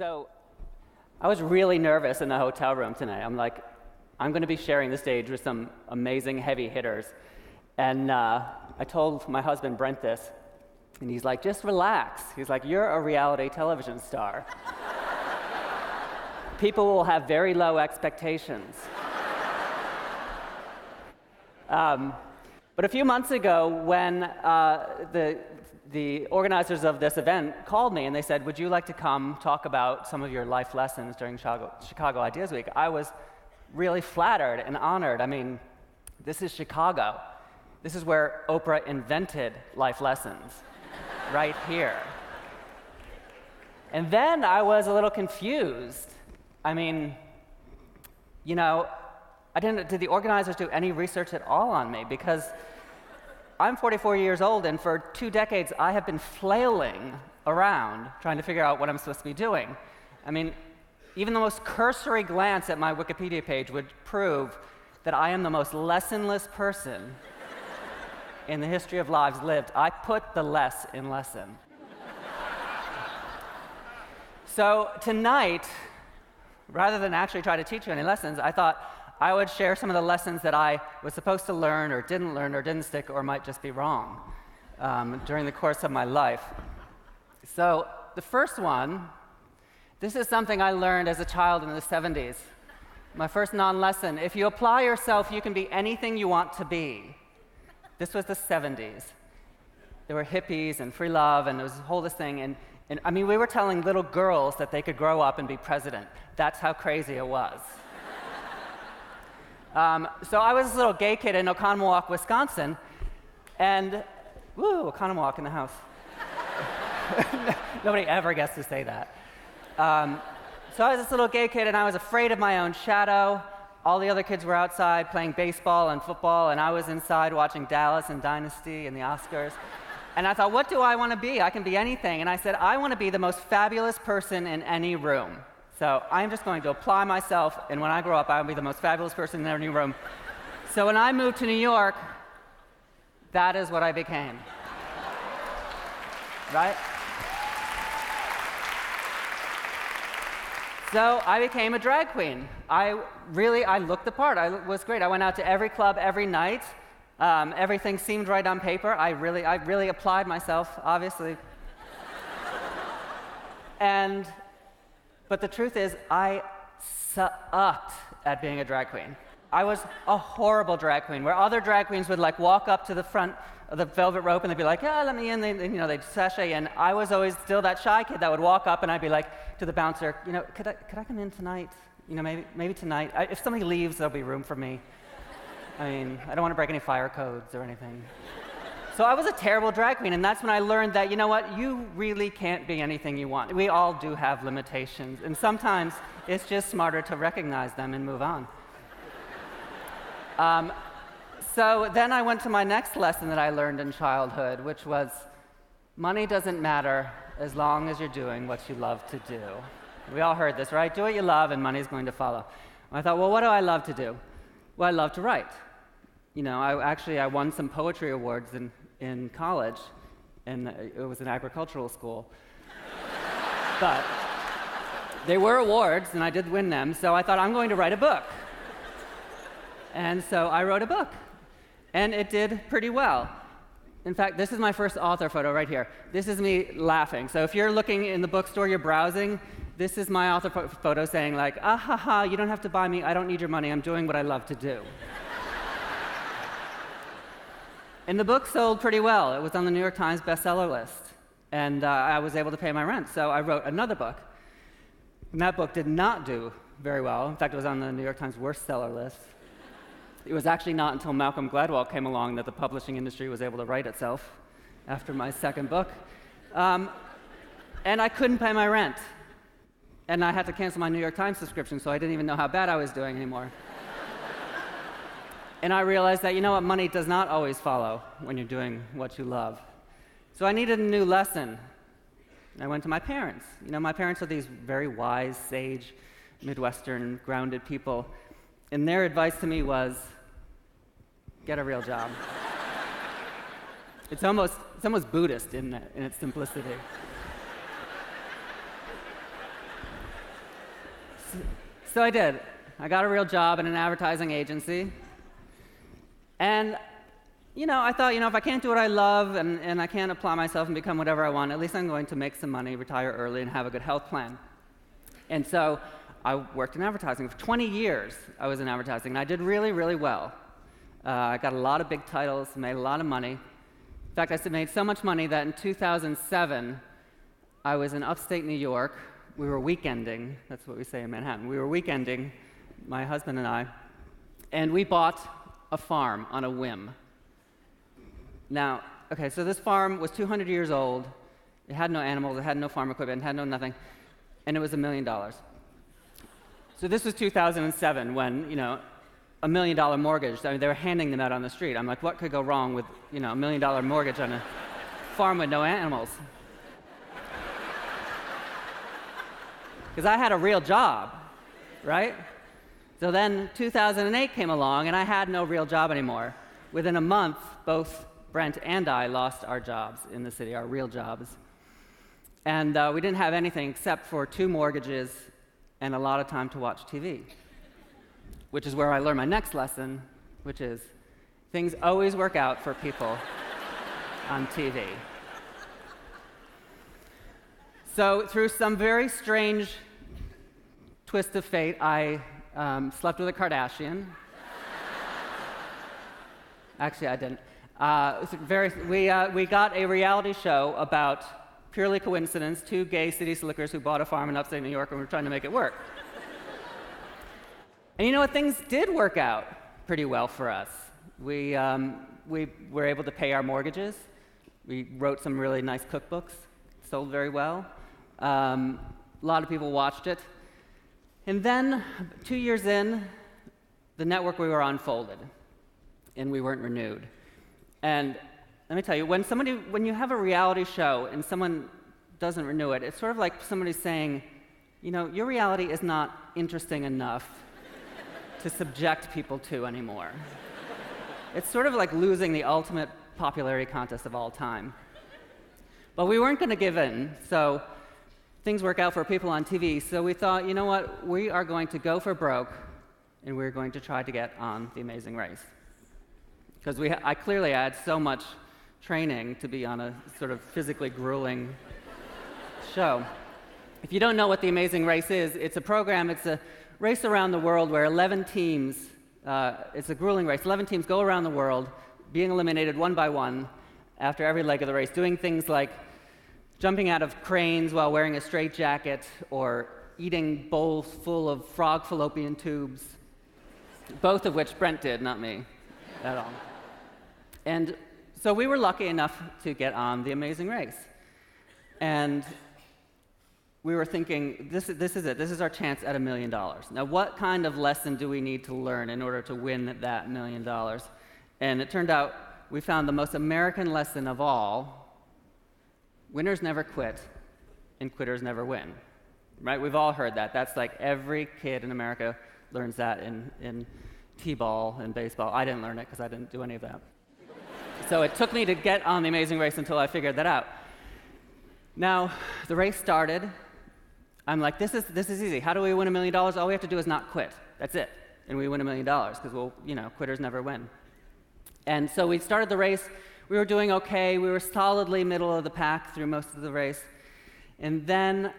So I was really nervous in the hotel room tonight. I'm like, I'm going to be sharing the stage with some amazing heavy hitters. And I told my husband, Brent, this, and he's like, just relax. He's like, you're a reality television star. People will have very low expectations. But a few months ago, when the organizers of this event called me and they said, would you like to come talk about some of your life lessons during Chicago Ideas Week? I was really flattered and honored. I mean, this is Chicago. This is where Oprah invented life lessons, right here. And then I was a little confused. I mean, you know, did the organizers do any research at all on me? Because I'm 44 years old, and for 2 decades, I have been flailing around trying to figure out what I'm supposed to be doing. I mean, even the most cursory glance at my Wikipedia page would prove that I am the most lessonless person in the history of lives lived. I put the less in lesson. So tonight, rather than actually try to teach you any lessons, I thought I would share some of the lessons that I was supposed to learn or didn't stick or might just be wrong during the course of my life. So the first one, this is something I learned as a child in the 70s. My first non-lesson: if you apply yourself, you can be anything you want to be. This was the 70s. There were hippies and free love, and there was this thing. And I mean, we were telling little girls that they could grow up and be president. That's how crazy it was. So I was this little gay kid in Oconomowoc, Wisconsin, and Oconomowoc in the house. Nobody ever gets to say that. So I was this little gay kid, and I was afraid of my own shadow. All the other kids were outside playing baseball and football, and I was inside watching Dallas and Dynasty and the Oscars. And I thought, what do I want to be? I can be anything. And I said, I want to be the most fabulous person in any room. So I'm just going to apply myself, and when I grow up, I will be the most fabulous person in any room. So when I moved to New York, that is what I became. Right? So I became a drag queen. I looked the part. I was great. I went out to every club every night. Everything seemed right on paper. I really applied myself, obviously. But the truth is, I sucked at being a drag queen. I was a horrible drag queen, where other drag queens would walk up to the front of the velvet rope and they'd be like, yeah, let me in. They'd sashay in. I was always still that shy kid that would walk up and I'd be like to the bouncer, could I come in tonight? Maybe tonight. If somebody leaves, there'll be room for me. I mean, I don't want to break any fire codes or anything. So I was a terrible drag queen, and that's when I learned that, you really can't be anything you want. We all do have limitations, and sometimes it's just smarter to recognize them and move on. So then I went to my next lesson that I learned in childhood, which was, money doesn't matter as long as you're doing what you love to do. We all heard this, right? Do what you love, and money's going to follow. And I thought, well, what do I love to do? Well, I love to write. I won some poetry awards in college, and it was an agricultural school. But they were awards, and I did win them, so I thought, I'm going to write a book. And so I wrote a book, and it did pretty well. In fact, this is my first author photo right here. This is me laughing. So if you're looking in the bookstore, you're browsing, this is my author photo saying ah ha ha, you don't have to buy me, I don't need your money, I'm doing what I love to do. And the book sold pretty well. It was on the New York Times bestseller list, and I was able to pay my rent, so I wrote another book. And that book did not do very well. In fact, it was on the New York Times worst seller list. It was actually not until Malcolm Gladwell came along that the publishing industry was able to write itself after my second book. And I couldn't pay my rent. And I had to cancel my New York Times subscription, so I didn't even know how bad I was doing anymore. And I realized that, money does not always follow when you're doing what you love. So I needed a new lesson. I went to my parents. My parents are these very wise, sage, Midwestern, grounded people. And their advice to me was, get a real job. It's almost Buddhist in its simplicity. So I did. I got a real job in an advertising agency. And, I thought, if I can't do what I love and I can't apply myself and become whatever I want, at least I'm going to make some money, retire early, and have a good health plan. And so I worked in advertising. For 20 years, I was in advertising, and I did really, really well. I got a lot of big titles, made a lot of money. In fact, I made so much money that in 2007, I was in upstate New York. We were weekending. That's what we say in Manhattan. We were weekending, my husband and I, and we bought a farm on a whim. Now, okay, so this farm was 200 years old. It had no animals, it had no farm equipment, it had no nothing, and it was $1 million. So this was 2007 when, $1 million mortgage, they were handing them out on the street. I'm like, what could go wrong with, $1 million mortgage on a farm with no animals? Because I had a real job, right? So then 2008 came along, and I had no real job anymore. Within a month, both Brent and I lost our jobs in the city, our real jobs. And we didn't have anything except for 2 mortgages and a lot of time to watch TV, which is where I learned my next lesson, which is things always work out for people on TV. So through some very strange twist of fate, I slept with a Kardashian. Actually, I didn't. We got a reality show about, purely coincidence, 2 gay city slickers who bought a farm in upstate New York and were trying to make it work. And things did work out pretty well for us. We were able to pay our mortgages. We wrote some really nice cookbooks, sold very well. A lot of people watched it. And then, 2 years in, the network we were on folded, and we weren't renewed. And let me tell you, when you have a reality show and someone doesn't renew it, it's sort of like somebody saying, your reality is not interesting enough to subject people to anymore. It's sort of like losing the ultimate popularity contest of all time. But we weren't going to give in, so things work out for people on TV. So we thought, you know what, we are going to go for broke, and we're going to try to get on The Amazing Race. Because I clearly had so much training to be on a sort of physically grueling show. If you don't know what The Amazing Race is, it's a program, it's a race around the world where 11 teams, it's a grueling race, 11 teams go around the world, being eliminated one by one after every leg of the race, doing things like jumping out of cranes while wearing a straitjacket, or eating bowls full of frog fallopian tubes, both of which Brent did, not me, at all. And so we were lucky enough to get on The Amazing Race. And we were thinking, this is it. This is our chance at $1 million. Now, what kind of lesson do we need to learn in order to win that $1 million? And it turned out we found the most American lesson of all: winners never quit, and quitters never win. Right? We've all heard that. That's like every kid in America learns that in t-ball and baseball. I didn't learn it because I didn't do any of that. So it took me to get on The Amazing Race until I figured that out. Now, the race started. I'm like, this is easy. How do we win $1 million? All we have to do is not quit. That's it. And we win $1 million because quitters never win. And so we started the race. We were doing okay. We were solidly middle of the pack through most of the race. And then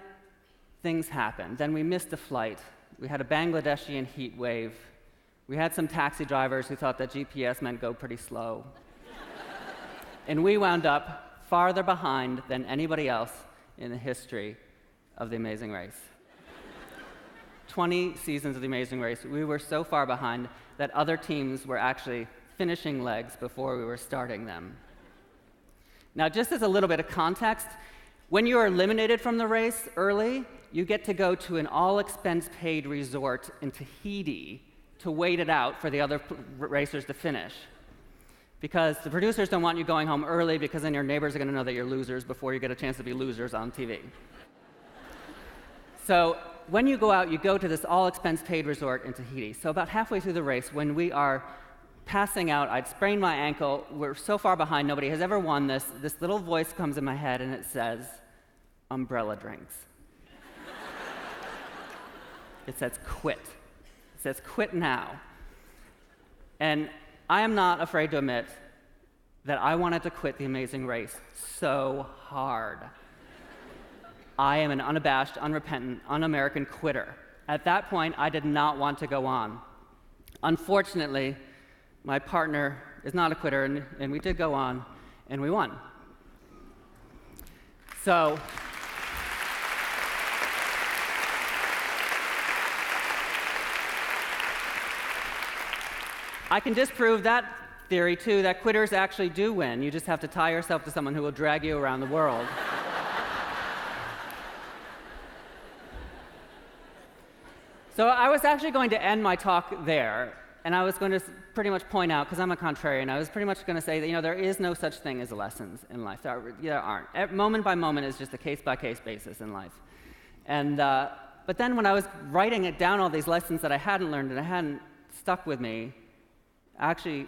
things happened. Then we missed a flight. We had a Bangladeshi heat wave. We had some taxi drivers who thought that GPS meant go pretty slow. And we wound up farther behind than anybody else in the history of The Amazing Race. 20 seasons of The Amazing Race, we were so far behind that other teams were actually finishing legs before we were starting them. Now, just as a little bit of context, when you are eliminated from the race early, you get to go to an all-expense-paid resort in Tahiti to wait it out for the other racers to finish. Because the producers don't want you going home early, because then your neighbors are going to know that you're losers before you get a chance to be losers on TV. So when you go out, you go to this all-expense-paid resort in Tahiti. So about halfway through the race, when we are passing out, I'd sprained my ankle, we're so far behind, nobody has ever won this. This little voice comes in my head, and it says, umbrella drinks. it says quit. It says quit now. And I am not afraid to admit that I wanted to quit The Amazing Race so hard. I am an unabashed, unrepentant, un-American quitter. At that point, I did not want to go on. Unfortunately, my partner is not a quitter, and we did go on, and we won. So, I can disprove that theory, too, that quitters actually do win. You just have to tie yourself to someone who will drag you around the world. So I was actually going to end my talk there, and I was going to pretty much point out, because I'm a contrarian, I was pretty much going to say that, there is no such thing as lessons in life. There aren't. Moment by moment is just a case-by-case basis in life. And, but then when I was writing it down, all these lessons that I hadn't learned and hadn't stuck with me, I actually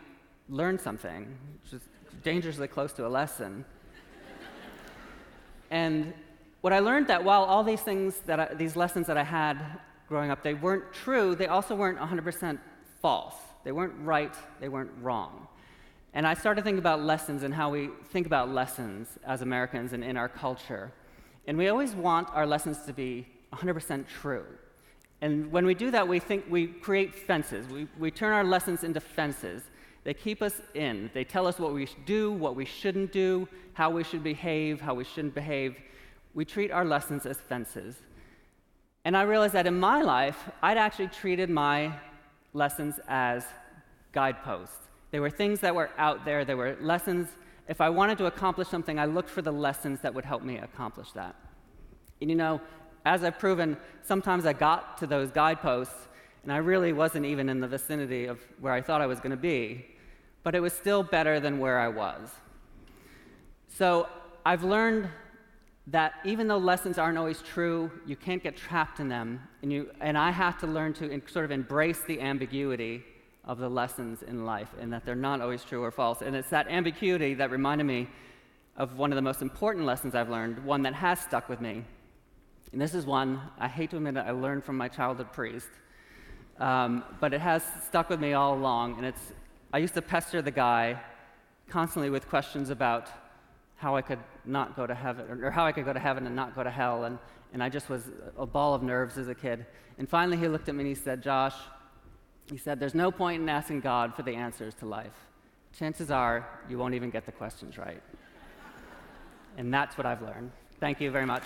learned something, which is dangerously close to a lesson. And what I learned that while all these things, these lessons that I had growing up, they weren't true, they also weren't 100% false. They weren't right, they weren't wrong. And I started thinking about lessons and how we think about lessons as Americans and in our culture. And we always want our lessons to be 100% true. And when we do that, we create fences. We turn our lessons into fences. They keep us in. They tell us what we should do, what we shouldn't do, how we should behave, how we shouldn't behave. We treat our lessons as fences. And I realized that in my life, I'd actually treated my lessons as guideposts. They were things that were out there. They were lessons. If I wanted to accomplish something, I looked for the lessons that would help me accomplish that. And as I've proven, sometimes I got to those guideposts, and I really wasn't even in the vicinity of where I thought I was going to be, but it was still better than where I was. So I've learned that even though lessons aren't always true, you can't get trapped in them, and I have to learn to sort of embrace the ambiguity of the lessons in life, and that they're not always true or false. And it's that ambiguity that reminded me of one of the most important lessons I've learned, one that has stuck with me. And this is one, I hate to admit it, I learned from my childhood priest, but it has stuck with me all along, and I used to pester the guy constantly with questions about how I could not go to heaven, or how I could go to heaven and not go to hell, and I just was a ball of nerves as a kid. And finally he looked at me and he said, Josh, he said, there's no point in asking God for the answers to life. Chances are you won't even get the questions right. And that's what I've learned. Thank you very much.